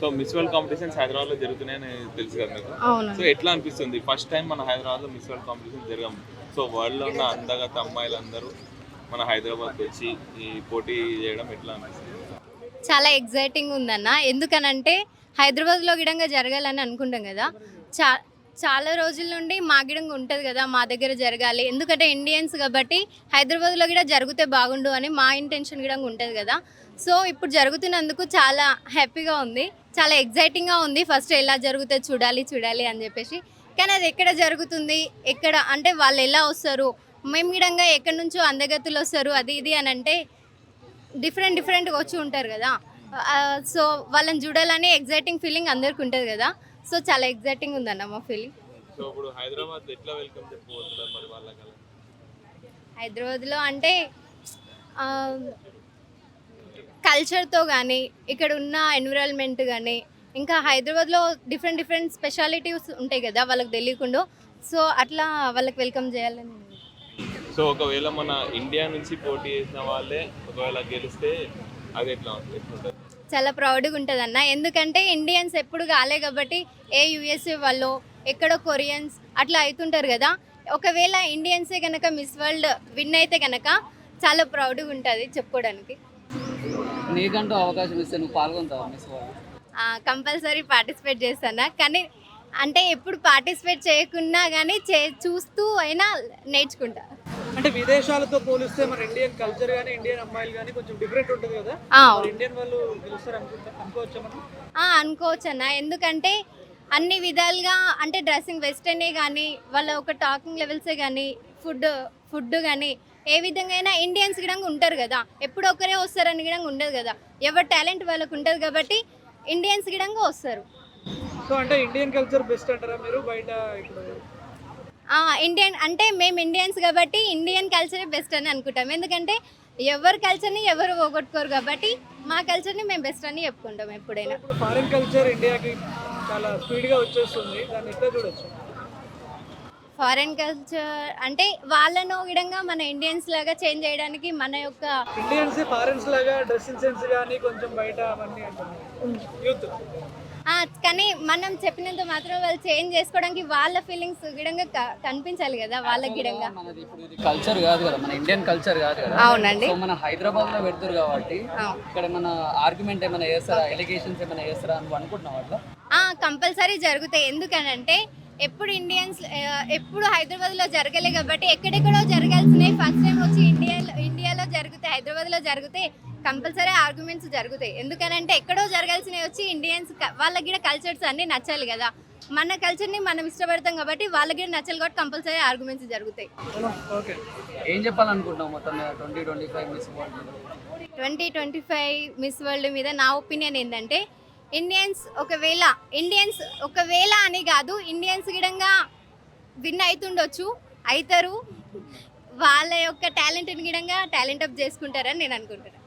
So miss world competitions హైదరాబాద్లో జరుగుతున్నాయని తెలుసు కదా మీకు. అవును. సో ఎట్లా అనిపిస్తుంది ఫస్ట్ టైం మన హైదరాబాద్లో మిస్ వరల్డ్ కాంపిటీషన్ జరగం. సో వరల్డ్లో ఉన్న అందగత అమ్మాయిలందరూ మన హైదరాబాద్కి వచ్చి ఈ పోటీ చేయడం ఎట్లా అనిపిస్తుంది? చాలా ఎగ్జైటింగ్ ఉందన్న. ఎందుకనంటే హైదరాబాద్లో గిడంగా జరగాలని అనుకుంటాం కదా. చా చాలా రోజుల నుండి మా గిడంగా ఉంటుంది కదా, మా దగ్గర జరగాలి, ఎందుకంటే ఇండియన్స్ కాబట్టి హైదరాబాద్లో కూడా జరిగితే బాగుండు అని మా ఇంటెన్షన్ గిడంగా ఉంటుంది కదా. సో ఇప్పుడు జరుగుతున్నందుకు చాలా హ్యాపీగా ఉంది, చాలా ఎగ్జైటింగ్గా ఉంది. ఫస్ట్ ఎలా జరుగుతుంది చూడాలి చూడాలి అని చెప్పేసి. కానీ అది ఎక్కడ జరుగుతుంది, ఎక్కడ అంటే వాళ్ళు ఎలా వస్తారు, మేము గిడంగా ఎక్కడి నుంచో అందగతులు వస్తారు అది ఇది అని అంటే డిఫరెంట్గా వచ్చి ఉంటారు కదా. సో వాళ్ళని చూడాలని ఎగ్జైటింగ్ ఫీలింగ్ అందరికి ఉంటుంది కదా. సో చాలా ఎగ్జైటింగ్ ఉందన్న మా ఫీలింగ్. సో ఇప్పుడు హైదరాబాద్ ఎట్లా వెల్కమ్ చెప్పబోతున్నారు మరి వాళ్ళకి? హైదరాబాద్లో అంటే కల్చర్తో కానీ, ఇక్కడ ఉన్న ఎన్విరాన్మెంట్ కానీ, ఇంకా హైదరాబాద్లో డిఫరెంట్ స్పెషాలిటీస్ ఉంటాయి కదా వాళ్ళకి తెలియకుండా. సో అట్లా వాళ్ళకి వెల్కమ్ చేయాలని. సో ఒకవేళ మన ఇండియా నుంచి పోటీ చేసిన వాళ్ళే ఒకవేళ గెలిస్తే అది ఎట్లుంటుంది? చాలా ప్రౌడ్గా ఉంటుంది అన్న. ఎందుకంటే ఇండియన్స్ ఎప్పుడు కాలే కాబట్టి ఏ యూఎస్ఏ వాళ్ళు, ఎక్కడో కొరియన్స్ అట్లా అవుతుంటారు కదా. ఒకవేళ ఇండియన్సే కనుక మిస్ వరల్డ్ విన్ అయితే కనుక చాలా ప్రౌడ్గా ఉంటుంది చెప్పుకోవడానికి. నీకంటూ అవకాశం ఇస్తే నువ్వు పాల్గొంటావా మిస్ వరల్డ్? కంపల్సరీ పార్టిసిపేట్ చేస్తాను. కానీ అంటే ఎప్పుడు పార్టిసిపేట్ చేయకున్నా కానీ చూస్తూ అయినా నేర్చుకుంటా. అంటే విదేశాలతో పోలిస్తే మన ఇండియన్ కల్చర్ కానీ ఇండియన్ అమ్మాయిలు కానీ కొంచెం డిఫరెంట్ ఉంటుంది కదా. ఇండియన్ వాళ్ళు గెలుస్తారు అనుకోవచ్చా మనం? అనుకోవచ్చు అన్న. ఎందుకంటే అన్ని విధాలుగా అంటే డ్రెస్సింగ్ వెస్టర్నే కానీ, వాళ్ళ ఒక టాకింగ్ లెవెల్సే కానీ, ఫుడ్ కానీ ఏ విధంగా అయినా ఇండియన్స్ గిడంగా ఉంటారు కదా. ఎప్పుడు ఒకరే వస్తారని గిడంగా ఉండదు కదా. ఎవరి టాలెంట్ వాళ్ళకు ఉంటుంది కాబట్టి ఇండియన్స్ గిడంగా వస్తారు. సో అంటే ఇండియన్ కల్చర్ బెస్ట్ అంటారా మీరు బయట? ఇప్పుడు ఇండియన్ అంటే మేము ఇండియన్స్ కాబట్టి ఇండియన్ కల్చరే బెస్ట్ అని అనుకుంటాం. ఎందుకంటే ఎవరి కల్చర్ని ఎవరు పోగొట్టుకోరు కాబట్టి మా కల్చర్ని మేము బెస్ట్ అని చెప్పుకుంటాం ఎప్పుడైనా. ఇప్పుడు ఫారిన్ కల్చర్ ఇండియాకి చాలా స్పీడ్గా వచ్చేస్తుంది, దాన్ని ఎట్లా చూడొచ్చు? ఫారెన్ కల్చర్ అంటే వాళ్ళను విధంగా మన ఇండియన్స్ లాగా చేంజ్ చేయడానికి మన యొక్క ఇండియన్స్ ఫారెన్స్ లాగా డ్రెస్సింగ్ సెన్స్ కానీ కొంచెం బయట అవన్నీ అంటున్నారు యూత్. కానీ మనం చెప్పినంత మాత్రం వాళ్ళు చేంజ్ చేసుకోవడానికి వాళ్ళ ఫీలింగ్స్ గిడంగా కనిపించాలి కదా వాళ్ళకి గిడంగా. మనది ఇప్పుడు ఇది కల్చర్ కాదు కదా, మన ఇండియన్ కల్చర్ కాదు కదా. అవునండి. సో మన హైదరాబాద్ లో పెడతారు కాబట్టి ఇక్కడ మన ఆర్గ్యుమెంట్ ఏమైనా చేస్తారా, ఎలిగేషన్స్ ఏమైనా చేస్తారా అని అనుకుంటున్నావు అట్లా? కంపల్సరీ జరుగుతాయి. ఎందుకనంటే ఎప్పుడు హైదరాబాద్లో జరగలే కాబట్టి ఎక్కడెక్కడో జరగాల్సినవి ఫస్ట్ టైం వచ్చి ఇండియాలో జరుగుతాయి, హైదరాబాద్లో జరిగితే కంపల్సరీ ఆర్గ్యుమెంట్స్ జరుగుతాయి. ఎందుకనంటే ఎక్కడో జరగాల్సినవి వచ్చి ఇండియన్స్ వాళ్ళకి కూడా కల్చర్స్ అన్నీ నచ్చాలి కదా. మన కల్చర్ని మనం ఇష్టపడతాం కాబట్టి వాళ్ళకి కూడా నచ్చాలి కాబట్టి కంపల్సరీ ఆర్గ్యుమెంట్స్ జరుగుతాయి. ఓకే, ఏం చెప్పాలనుకుంటున్నాం మొత్తం 2025 మిస్ వరల్డ్? 2025 మిస్ వరల్డ్ మీద నా ఒపీనియన్ ఏంటంటే ఇండియన్స్ ఒకవేళ అని కాదు, ఇండియన్స్ గిడంగా విన్ అవుతుండొచ్చు, అవుతారు. వాళ్ళ యొక్క టాలెంట్ని గిడంగా టాలెంట్ అప్ చేసుకుంటారని నేను అనుకుంటున్నాను.